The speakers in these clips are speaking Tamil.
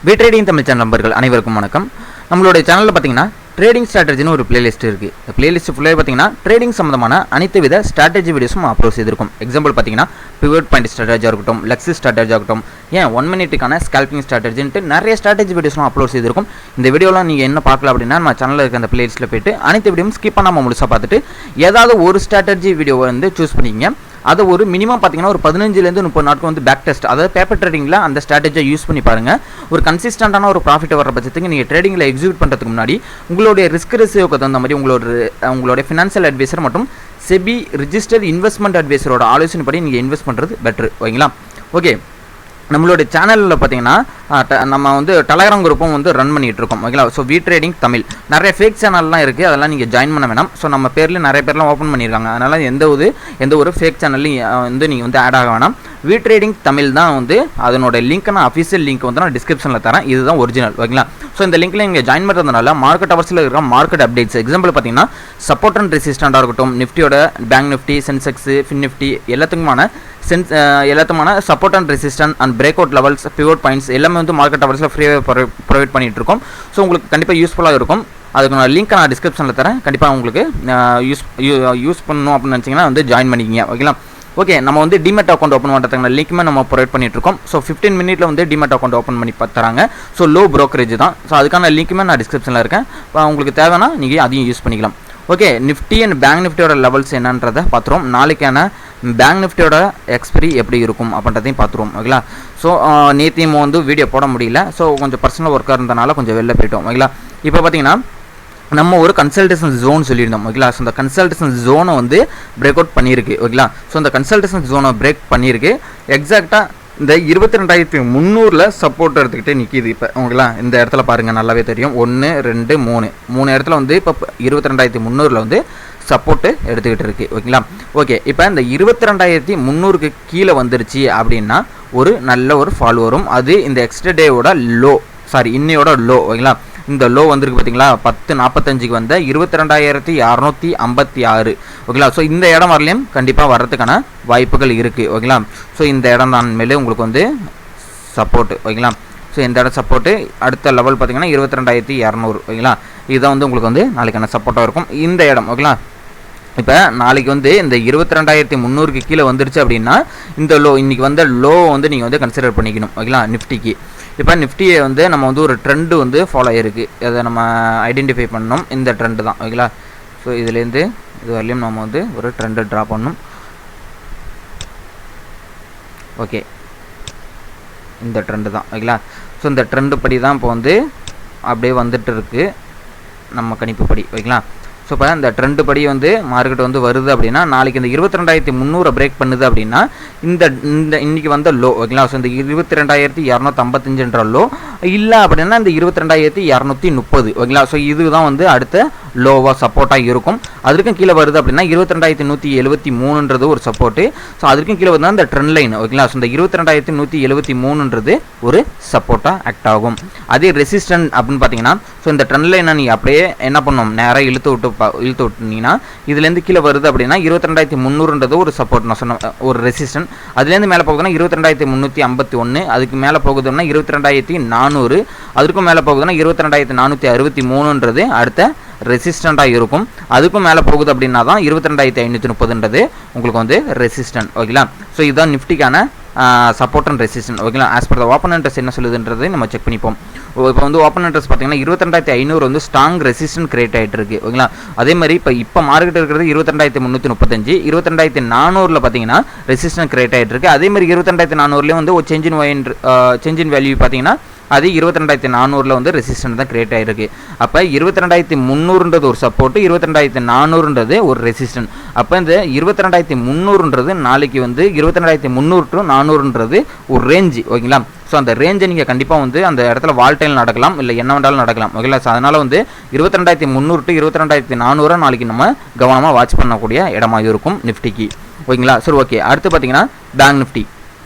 ட்ரேடிங் தமிழ் சேனல் நண்பர்கள் அனைவருக்கும் வணக்கம். நம்மளுடைய சேனலில் பார்த்தீங்கன்னா ட்ரேடிங் ஸ்ட்ராட்டஜின்னு ஒரு பிளேலிஸ்ட் இருக்குது. இந்த பிளேலிஸ்ட் ஃபுல்லாக பார்த்தீங்கன்னா ட்ரேடிங் சம்மந்தமான அனைத்து வித ஸ்ட்ராட்டஜி வீடியோஸும் அப்லோட் செய்திருக்கும். எக்ஸாம்பிள் பார்த்தீங்கன்னா பிவட் பாயிண்ட் ஸ்ட்ராட்டஜியாக இருக்கட்டும், லெக்ஸி ஸ்ட்ராட்டஜியாக இருக்கட்டும், ஏன் 1 மினிட்டுக்கான ஸ்கேல்பிங் ஸ்ட்ராட்டஜின்ட்டு நிறைய ஸ்ட்ராட்டஜி வீடியோஸ்லாம் அப்லோட் செய்திருக்கும். இந்த வீடியோலாம் நீங்கள் என்ன பார்க்கல அப்படின்னா நம்ம சேனலில் இருக்க அந்த பிளேலிஸ்ட்டில் போய்ட்டு அனைத்து வீடியோவும் ஸ்கிப் பண்ணாமல் முழுசாக பார்த்துட்டு ஏதாவது ஒரு ஸ்ட்ராட்டஜி வீடியோவை வந்து சூஸ் பண்ணிங்க. அதை ஒரு மினிமம் பார்த்தீங்கன்னா ஒரு 15லேருந்து 30 நாட்கள் வந்து பேக் டெஸ்ட், அதாவது பேப்பர் ட்ரேடிங்கில் அந்த ஸ்ட்ராட்டஜியை யூஸ் பண்ணி பாருங்கள். ஒரு கன்சிஸ்டண்டான ஒரு ப்ராஃபிட் வர பட்சத்துக்கு நீங்கள் ட்ரேடிங்கில் எக்ஸிக்யூட் பண்ணுறதுக்கு முன்னாடி உங்களுடைய ரிஸ்க் ரேஷியோக்கு தகுந்த மாதிரி உங்களுடைய ஃபினான்ஷியல் அட்வைசர் மற்றும் செபி ரிஜிஸ்டர்ட் இன்வெஸ்ட்மெண்ட் அட்வைசரோட ஆலோசனைப்படி நீங்கள் இன்வெஸ்ட் பண்ணுறது பெட்ரு. ஓகேங்களா? ஓகே, நம்மளுடைய சேனலில் பார்த்தீங்கன்னா நம்ம வந்து டெலகிராம் குரூப்பும் வந்து ரன் பண்ணிகிட்டு இருக்கோம். ஓகேங்களா? ஸோ ட்ரேடிங் தமிழ் நிறைய ஃபேக் சேனல்லாம் இருக்குது, அதெல்லாம் நீங்கள் ஜாயின் பண்ண வேணாம். ஸோ நம்ம பேரில் நிறைய பேர்லாம் ஓப்பன் பண்ணியிருக்காங்க, அதனால் எந்த ஒரு ஃபேக் சேனல்லையும் வந்து நீங்கள் வந்து ஆட் ஆக வேணாம். ட்ரேடிங் தமிழ் தான் வந்து அதனோட லிங்க், நான் அஃபிஷியல் லிங்க் வந்து நான் டிஸ்கிரிப்ஷனில் தரேன், இதுதான் ஒரிஜினல். ஓகேங்களா? ஸோ இந்த லிங்க்கில் நீங்கள் ஜாயின் பண்ணுறதுனால மார்க்கெட் அவர்ஸில் இருக்கிற மார்க்கெட் அப்டேட்ஸ், எக்ஸாம்பிள் பார்த்தீங்கன்னா சப்போர்ட் அண்ட் ரெசிஸ்டண்டாக இருக்கட்டும், நிஃப்டியோட bank Nifty, Sensex, Fin Nifty எல்லாத்துக்குமான support and resistant and break out levels, pivot points எல்லாமே வந்து மார்க்கெட் அவர்ஸில் ஃப்ரீயாக ப்ரொவைட் பண்ணிகிட்டு இருக்கோம். ஸோ உங்களுக்கு கண்டிப்பாக யூஸ்ஃபுல்லாக இருக்கும். அதுக்கு நான் லிங்க்கை நான் டிஸ்கிரிப்ஷனில் தரேன், கண்டிப்பாக உங்களுக்கு யூஸ் பண்ணணும் அப்படின்னு நினச்சிங்கன்னா வந்து ஜாயின் பண்ணிக்கிங்க. ஓகேங்களா? ஓகே, நம்ம வந்து டிமெட் அக்கௌண்ட் ஓப்பன் பண்ணுறதுக்கான லிங்க்குமே நம்ம ப்ரொவைட் பண்ணிட்டு இருக்கோம். ஸோ 15 மினிட்ல வந்து டிமெட் அக்கௌண்ட் ஓப்பன் பண்ணி தராங்க. ஸோ லோ ப்ரோக்கரேஜ் தான். ஸோ அதுக்கான லிங்க்குமே நான் டிஸ்கிரிப்ஷனில் இருக்கேன், உங்களுக்கு தேவைன்னா நீங்கள் அதையும் யூஸ் பண்ணிக்கலாம். ஓகே, நிஃப்டி அண்ட் பேங்க் நிஃப்டியோட லெவல்ஸ் என்னன்றதை பார்த்துருவோம். நாளைக்கான பேங்க் நிஃப்டியோட எக்ஸ்பைரி எப்படி இருக்கும் அப்படின்றதையும் பார்த்துருவோம். ஓகேங்களா? ஸோ நேற்றையும் வந்து வீடியோ போட முடியல, ஸோ கொஞ்சம் பர்சனல் ஒர்க்காக இருந்தனால கொஞ்சம் வெளில போயிட்டோம். ஓகேங்களா? இப்போ பார்த்தீங்கன்னா நம்ம ஒரு கன்சல்டேஷன் ஜோன் சொல்லியிருந்தோம். ஓகேங்களா? ஸோ இந்த கன்சல்டேஷன் ஜோனை வந்து பிரேக் அவுட் பண்ணியிருக்கு. ஓகேங்களா? ஸோ இந்த கன்சல்டேஷன் ஜோனை பிரேக் பண்ணியிருக்கு. எக்ஸாக்டாக இந்த 22,300 சப்போர்ட் எடுத்துக்கிட்டே நிற்கிது. இப்போ ஓகேங்களா? இந்த இடத்துல பாருங்கள், நல்லாவே தெரியும். 1 2 3 இடத்துல வந்து இப்போ 22,300 வந்து சப்போர்ட்டு எடுத்துக்கிட்டு இருக்குது. ஓகேங்களா? ஓகே, இப்போ இந்த 22,300க்கு கீழே வந்துருச்சு அப்படின்னா ஒரு நல்ல ஒரு ஃபால் வரும். அது இந்த எக்ஸ்டர்டேவோட லோ, இன்னையோட லோ. ஓகேங்களா? இந்த லோ வந்திருக்கு பார்த்தீங்களா, 10:45க்கு வந்த 22,256. ஓகேங்களா? ஸோ இந்த இடம் வரலையும் கண்டிப்பாக வர்றதுக்கான வாய்ப்புகள் இருக்குது. ஓகேங்களா? ஸோ இந்த இடம் தான் மேலே உங்களுக்கு வந்து சப்போர்ட்டு. ஓகேங்களா? ஸோ இந்த இடம் சப்போர்ட்டு. அடுத்த லெவல் பார்த்தீங்கன்னா 22,200. ஓகேங்களா? இதுதான் வந்து உங்களுக்கு வந்து நாளைக்கான சப்போர்ட்டாக இருக்கும் இந்த இடம். ஓகேங்களா? இப்போ நாளைக்கு வந்து இந்த 22,300க்கு கீழே வந்துருச்சு அப்படின்னா இந்த லோ, இன்றைக்கி வந்த லோ வந்து நீங்கள் வந்து கன்சிடர் பண்ணிக்கணும். ஓகேங்களா? நிஃப்டிக்கு இப்போ நிஃப்டியை வந்து நம்ம வந்து ஒரு ட்ரெண்டு வந்து ஃபாலோ ஆகிருக்கு, அதை நம்ம ஐடென்டிஃபை பண்ணணும். இந்த ட்ரெண்டு தான். ஓகேங்களா? ஸோ இதுலேருந்து இது வரலையும் நம்ம வந்து ஒரு ட்ரெண்டு ட்ரா பண்ணணும். ஓகே, இந்த ட்ரெண்டு தான். ஓகேங்களா? ஸோ இந்த ட்ரெண்டு படி தான் இப்போ வந்து அப்படியே வந்துட்டு இருக்குது நம்ம கணிப்பு படி. ஓகேங்களா? ஸோ இப்போ இந்த ட்ரெண்டு படி வந்து மார்க்கெட் வந்து வருது அப்படின்னா நாளைக்கு இந்த 22,300 பிரேக் பண்ணுது அப்படின்னா இந்த இன்றைக்கி வந்த லோ. ஓகேங்களா? ஸோ இந்த 22,255 லோ இல்லை அப்படின்னா இந்த 22,230. ஓகேங்களா? ஸோ இதுதான் வந்து அடுத்த லோவாக சப்போர்ட்டாக இருக்கும். அதற்கும் கீழே வருது அப்படின்னா 22,173 ஒரு சப்போர்ட்டு. ஸோ அதற்கும் கீழே வந்து இந்த ட்ரெண்ட் லைன். ஓகேங்களா? ஸோ இந்த 22,173 ஒரு சப்போர்ட்டாக ஆக்ட் ஆகும். அதே ரெசிஸ்டன்ட் அப்படின்னு பார்த்தீங்கன்னா ஸோ இந்த ட்ரெண்ட் லைனை நீங்கள் அப்படியே என்ன பண்ணணும், நேராக இழுத்து விட்டுனீங்கன்னா இதுலேருந்து கீழே வருது அப்படின்னா 22,300 ஒரு சப்போர்ட், நான் சொன்ன ஒரு ரெசிஸ்டன்ட். அதுலேருந்து மேலே போகுதுன்னா 22,351, அதுக்கு மேலே போகுதுன்னா 22,400, அதுக்கும் மேலே போகுதுன்னா 22,463 அடுத்த ரெசிஸ்டண்ட்டாக இருக்கும். அதுக்கும் மேலே போகுது அப்படின்னா தான் 22,530 உங்களுக்கு வந்து ரெசிஸ்டன்ட். ஓகேங்களா? ஸோ இதுதான் நிஃப்டிக்கான சப்போர்ட் அண்ட் ரெசிஸ்டன்ட். ஓகேங்களா? As per the open interest என்ன சொல்லுதுன்றது நம்ம செக் பண்ணிப்போம். இப்போ வந்து ஓப்பன் இன்ட்ரெஸ்ட் பார்த்தீங்கன்னா 22,500 வந்து ஸ்ட்ராங் ரெசிஸ்டன்ட் கிரியேட் ஆகிட்டு இருக்குது. ஓகேங்களா? அதே மாதிரி இப்போ மார்க்கெட் இருக்கிறது 22,335, 22,400 பார்த்தீங்கன்னா ரெசிஸ்டன்ட் கிரியேட் ஆகிட்டு இருக்குது. அதே மாதிரி 22,400 வந்து ஒரு சேஞ்ச் இன் வேல்யூ பார்த்தீங்கன்னா அது 22,400 வந்து ரெசிஸ்டன்ட் தான் கிரியேட் ஆகிருக்கு. அப்போ 22,300 ஒரு சப்போர்ட்டு, 22,400 ஒரு ரெசிஸ்டன்ட். அப்போ இந்த 22,300 நாளைக்கு வந்து 22,300 to 400 ஒரு ரேஞ்சு. ஓகேங்களா? ஸோ அந்த ரேஞ்சை நீங்கள் கண்டிப்பாக வந்து அந்த இடத்துல வால்டைல் நடக்கலாம், இல்லை என்ன வேண்டாலும் நடக்கலாம். ஓகேங்களா? ஸோ அதனால் வந்து 22,300 to 22,400 நாளைக்கு நம்ம கவனமாக வாட்ச் பண்ணக்கூடிய இடமாக இருக்கும் நிஃப்டிக்கு. ஓகேங்களா? சரி, ஓகே. அடுத்து பார்த்தீங்கன்னா பேங்க் நிஃப்டி.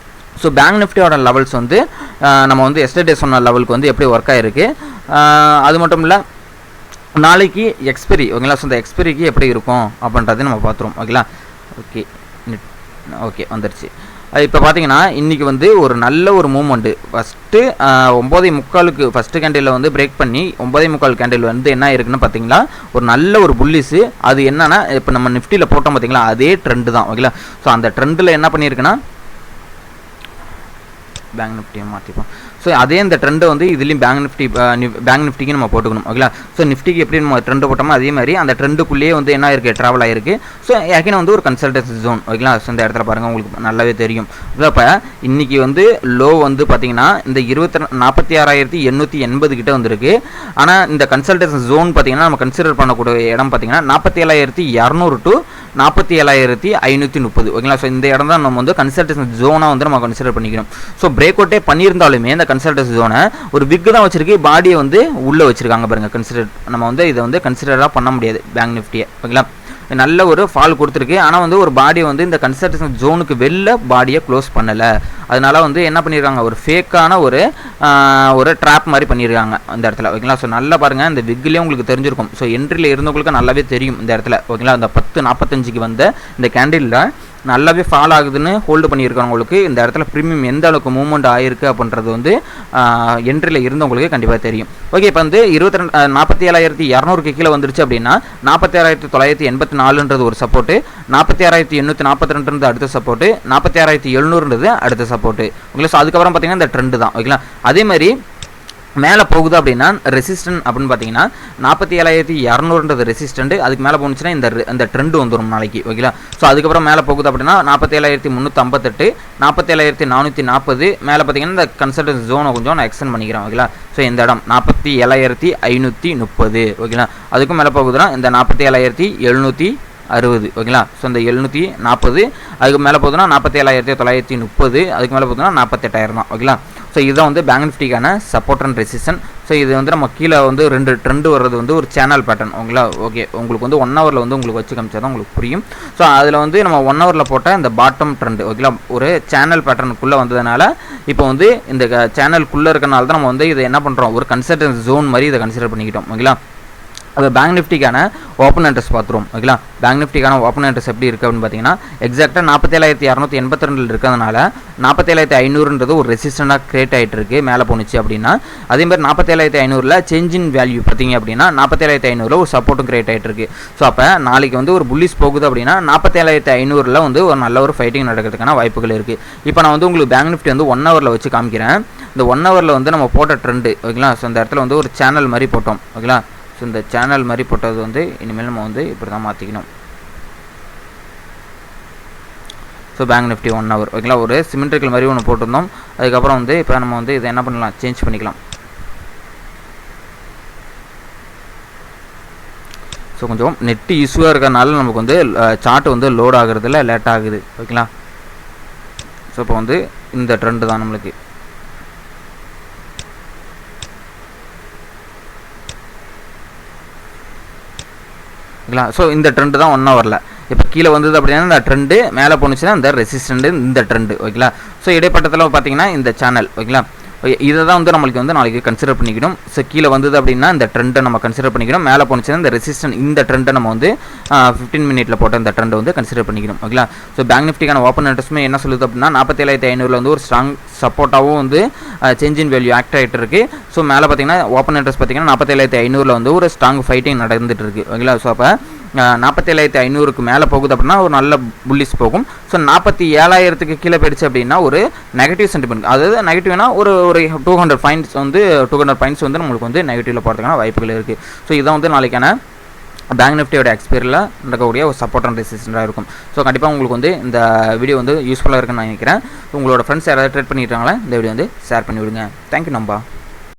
ஸோ பேங்க் நிஃப்டியோட லெவல்ஸ் வந்து நம்ம வந்து எஸ்டர்டே சொன்ன லெவலுக்கு வந்து எப்படி ஒர்க் ஆகிருக்கு. அது மட்டும் இல்லை நாளைக்கு எக்ஸ்பைரி. ஓகேங்களா? ஸோ இந்த எக்ஸ்பைரிக்கு எப்படி இருக்கும் அப்படின்றதையும் நம்ம பார்த்துருவோம். ஓகேங்களா? ஓகே, ஓகே வந்துருச்சு. இப்போ பார்த்தீங்கன்னா இன்றைக்கி வந்து ஒரு நல்ல ஒரு மூமெண்ட்டு. ஃபஸ்ட்டு 9:45 ஃபஸ்ட்டு கேண்டிலில் வந்து பிரேக் பண்ணி 9:45 கேண்டில் வந்து என்ன இருக்குன்னு பார்த்தீங்களா ஒரு நல்ல ஒரு புல்லிஸு. அது என்னன்னா இப்போ நம்ம நிஃப்டியில் போட்டோம் பார்த்தீங்களா அதே ட்ரெண்டு தான் ஓகேங்களா. ஸோ அந்த ட்ரெண்டில் என்ன பண்ணியிருக்குன்னா பேங்க் நிஃப்டியை மாற்றிப்போம். ஸோ அதே இந்த ட்ரெண்டை வந்து இதுலேயும் பேங்க் நிஃப்டிக்கு நம்ம போட்டுக்கணும் ஓகேங்களா. ஸோ நிஃப்டிக்கு எப்படி நம்ம ட்ரெண்டு போட்டோமோ அதே மாதிரி அந்த ட்ரெண்டுக்குள்ளேயே வந்து என்ன இருக்குது ட்ராவல் ஆகிருக்கு. ஸோ ஏற்கனவே வந்து ஒரு கன்சல்டன்சி ஜோன் ஓகேங்களா. ஸோ இந்த இடத்துல பாருங்கள் உங்களுக்கு நல்லாவே தெரியும். இப்போ இன்றைக்கி வந்து லோ வந்து பார்த்தீங்கன்னா இந்த 46,880 கிட்ட வந்துருக்கு. ஆனால் இந்த கன்சல்டன்சி ஜோன் பார்த்தீங்கன்னா நம்ம கன்சிடர் பண்ணக்கூடிய இடம் பார்த்தீங்கன்னா 47,200 to 47,530 ஓகேங்களா. ஸோ இந்த இடம் தான் நம்ம வந்து கன்சல்டன்சி ஜோனாக வந்து நம்ம கன்சிடர் பண்ணிக்கிறோம். ஸோ பிரேக் அவுட்டே பண்ணியிருந்தாலுமே இந்த கன்சல்டன்சி ஜோனை ஒரு விக்கு தான் வச்சிருக்கு, பாடியை வந்து உள்ளே வச்சிருக்காங்க பாருங்கள். நம்ம வந்து இதை வந்து கன்சிடராக பண்ண முடியாது பேங்க் நிஃப்டியை ஓகேங்களா. நல்ல ஒரு ஃபால் கொடுத்துருக்கு. ஆனால் வந்து ஒரு பாடி வந்து இந்த கன்சல்டன்சி ஜோனுக்கு வெளில பாடியை க்ளோஸ் பண்ணலை. அதனால வந்து என்ன பண்ணியிருக்காங்க ஒரு ஃபேக்கான ஒரு ட்ராப் மாதிரி பண்ணியிருக்காங்க அந்த இடத்துல ஓகேங்களா. ஸோ நல்லா பாருங்கள் இந்த விக்லேயே உங்களுக்கு தெரிஞ்சிருக்கும். ஸோ என்ட்ரியில் இருந்தவங்களுக்கு நல்லாவே தெரியும் இந்த இடத்துல ஓகேங்களா. அந்த 10:45 வந்த இந்த கேண்டிலில் நல்லாவே ஃபால் ஆகுதுன்னு ஹோல்டு பண்ணியிருக்கிறவங்களுக்கு இந்த இடத்துல ப்ரீமியம் எந்த அளவுக்கு மூவ்மெண்ட் ஆகிருக்கு அப்படின்றது வந்து என்ட்ரியில் இருந்தவங்களுக்கு கண்டிப்பாக தெரியும். ஓகே இப்போ வந்து 47,200 கீழே வந்துருச்சு அப்படின்னா 46,984 ஒரு சப்போர்ட்டு, 46,842 அடுத்த சப்போர்ட்டு, 46,700 அடுத்த சப்போர்ட்டு ஓகேங்களா. ஸோ அதுக்கப்புறம் பார்த்தீங்கன்னா இந்த ட்ரெண்டு தான் ஓகேங்களா. அதே மாதிரி மேலே போகுது அப்படின்னா ரெசிஸ்டன்ட் அப்படின்னு பார்த்தீங்கன்னா 47,200 ரெசிஸ்டன்ட். அதுக்கு மேலே போணுச்சுன்னா இந்த ட்ரெண்டு வந்துடும் நாளைக்கு ஓகேங்களா. ஸோ அதுக்கப்புறம் மேலே போகுது அப்படின்னா 47,358, 47,440 மேலே பார்த்தீங்கன்னா இந்த கன்சல்டன்சி ஜோனை கொஞ்சம் நான் எக்ஸ்டெண்ட் பண்ணிக்கிறேன் ஓகேங்களா. ஸோ இந்த இடம் 47,530 ஓகேங்களா. அதுக்கும் மேலே போகுதுன்னா இந்த 47,760 ஓகேங்களா. ஸோ இந்த 740 அதுக்கு மேலே போகுதுன்னா 47,930, அதுக்கு மேலே போகுதுன்னா 48,000 தான் ஓகேங்களா. ஸோ இதுதான் வந்து பேங்க் நிஃப்டிக்கான சப்போர்ட் அண்ட் ரெசிஸ்டன். ஸோ இது வந்து நம்ம கீழே வந்து 2 ட்ரெண்டு வர்றது வந்து ஒரு சேனல் பேட்டர்ன் ஓகேங்களா. ஓகே உங்களுக்கு வந்து 1 ஹவரில் வந்து உங்களுக்கு வச்சு காமிச்சா தான் உங்களுக்கு புரியும். ஸோ அதில் வந்து நம்ம 1 ஹவரில் போட்ட இந்த பாட்டம் ட்ரெண்டு ஓகேங்களா ஒரு சேனல் பேட்டர்னுக்குள்ளே வந்ததுனால இப்போ வந்து இந்த சேனலுக்குள்ளே இருக்கனால தான் நம்ம வந்து இதை என்ன பண்ணுறோம் ஒரு கன்சல்டன்சி ஜோன் மாதிரி இதை கன்சிடர் பண்ணிக்கிட்டோம் ஓகேங்களா. அது பேங்க் நிஃப்டிக்கான ஓப்பன் இன்ட்ரெஸ்ட் பார்த்துருவோம் ஓகேங்களா. பேங்க் நிஃப்டிக்கான ஓப்பன் இன்ட்ரெஸ்ட் எப்படி இருக்குது அப்படின்னு பார்த்தீங்கன்னா எக்ஸாக்டாக 47,282 இருக்கிறதுனால 47,500 ஒரு ரெசிஸ்டண்டாக கிரியேட் ஆகிட்டு இருக்கு மேலே போணுச்சு அப்படின்னா. அதே மாதிரி 47,500 சேஞ்ச் இன் வேல்யூ பார்த்தீங்க அப்படின்னா 47,500 ஒரு சப்போர்ட்டும் கிரியேட் ஆகிட்டு இருக்கு. ஸோ அப்போ நாளைக்கு வந்து ஒரு புல்லிஸ் போகுது அப்படின்னா 47,500 வந்து ஒரு நல்ல ஒரு ஃபைட்டிங் நடக்கிறதுக்கான வாய்ப்புகள் இருக்குது. இப்போ நான் வந்து உங்களுக்கு பேங்க் நிஃப்டி வந்து 1 ஹவரில் வச்சு காமிக்கிறேன். இந்த 1 ஹவரில் வந்து நம்ம போட்ட ட்ரெண்டு ஓகேங்களா. ஸோ இந்த இடத்துல வந்து ஒரு சேனல் மாதிரி போட்டோம் ஓகேங்களா. ஸோ இந்த சேனல் மாதிரி போட்டது வந்து இனிமேல் நம்ம வந்து இப்படி தான் மாற்றிக்கணும். ஸோ பேங்க் நிஃப்டி 1 ஹவர் ஓகேங்களா ஒரு சிமெண்ட்ரிக்கல் மாதிரி ஒன்று போட்டிருந்தோம். அதுக்கப்புறம் வந்து இப்போ நம்ம வந்து இதை என்ன பண்ணலாம் சேஞ்ச் பண்ணிக்கலாம். ஸோ கொஞ்சம் நெட்டு இஷ்யூவாக இருக்கிறதுனால நமக்கு வந்து சார்ட் வந்து லோட் ஆகுறதுல லேட் ஆகுது ஓகேங்களா. ஸோ இப்போ வந்து இந்த ட்ரெண்டு தான் நம்மளுக்கு ஓகேங்களா. ஸோ இந்த ட்ரெண்டு தான் 1 ஹவரில் இப்போ கீழே வந்தது அப்படின்னா இந்த ட்ரெண்டு, மேலே போணுச்சுன்னா இந்த ரெசிஸ்டன்ட் இந்த ட்ரெண்டு ஓகேங்களா. ஸோ இடைப்பட்டத்தில் பார்த்தீங்கன்னா இந்த சேனல் ஓகேங்களா. இதை தான் வந்து நம்மளுக்கு வந்து நாளைக்கு கன்சிடர் பண்ணிக்கணும். ஸோ கீழே வந்தது அப்படின்னா இந்த ட்ரெண்டை நம்ம கன்சிடர் பண்ணிக்கணும், மேலே போணுச்சுன்னா இந்த ரெசிஸ்டன்ட் இந்த ட்ரெண்டை நம்ம வந்து 15 மினிட்ல போட்ட இந்த ட்ரெண்டை வந்து கன்சிடர் பண்ணிக்கணும் ஓகேங்களா. ஸோ பேங்க் நிஃப்டிக்கான ஓப்பன் இன்ட்ரெஸ்ட்டுமே என்ன சொல்லுது அப்படின்னா 47,500 வந்து ஒரு ஸ்ட்ராங் சப்போர்ட்டாகவும் வந்து சேஞ்ச் இன் வேல்யூ ஆக்ட் ஆகிட்டு இருக்கு. ஸோ மேலே பார்த்தீங்கன்னா ஓப்பன் இன்ட்ரெஸ்ட் பார்த்தீங்கன்னா 47,500 வந்து ஒரு ஸ்ட்ராங் ஃபைட்டிங் நடந்துட்டு இருக்கு ஓகேங்களா. ஸோ அப்போ 47,500க்கு மேலே போகுது அப்படின்னா ஒரு நல்ல புல்லிஸ் போகும். ஸோ 47,000க்கு கீழே போயிடுச்சு அப்படின்னா ஒரு நெகட்டிவ் சென்டிமெண்ட், அதாவது நெகட்டிவ்னா ஒரு 200 பாயிண்ட்ஸ் வந்து நம்மளுக்கு வந்து நெகட்டிவில் போகிறதுக்கான வாய்ப்புகள் இருக்குது. ஸோ இதான் வந்து நாளைக்கான பேங்க் நிஃப்டியோட எக்ஸ்பீரியரில் நடக்கக்கூடிய ஒரு சப்போர்ட் அண்ட் ரெசிஸ்டண்டாக இருக்கும். ஸோ கண்டிப்பாக உங்களுக்கு வந்து இந்த வீடியோ வந்து யூஸ்ஃபுல்லாக இருக்குன்னு நான் நினைக்கிறேன். உங்களோட ஃப்ரெண்ட்ஸ் யாராவது ட்ரேட் பண்ணிட்டாங்களா இந்த வீடியோ வந்து ஷேர் பண்ணி விடுங்க. தேங்க்யூ நம்பா.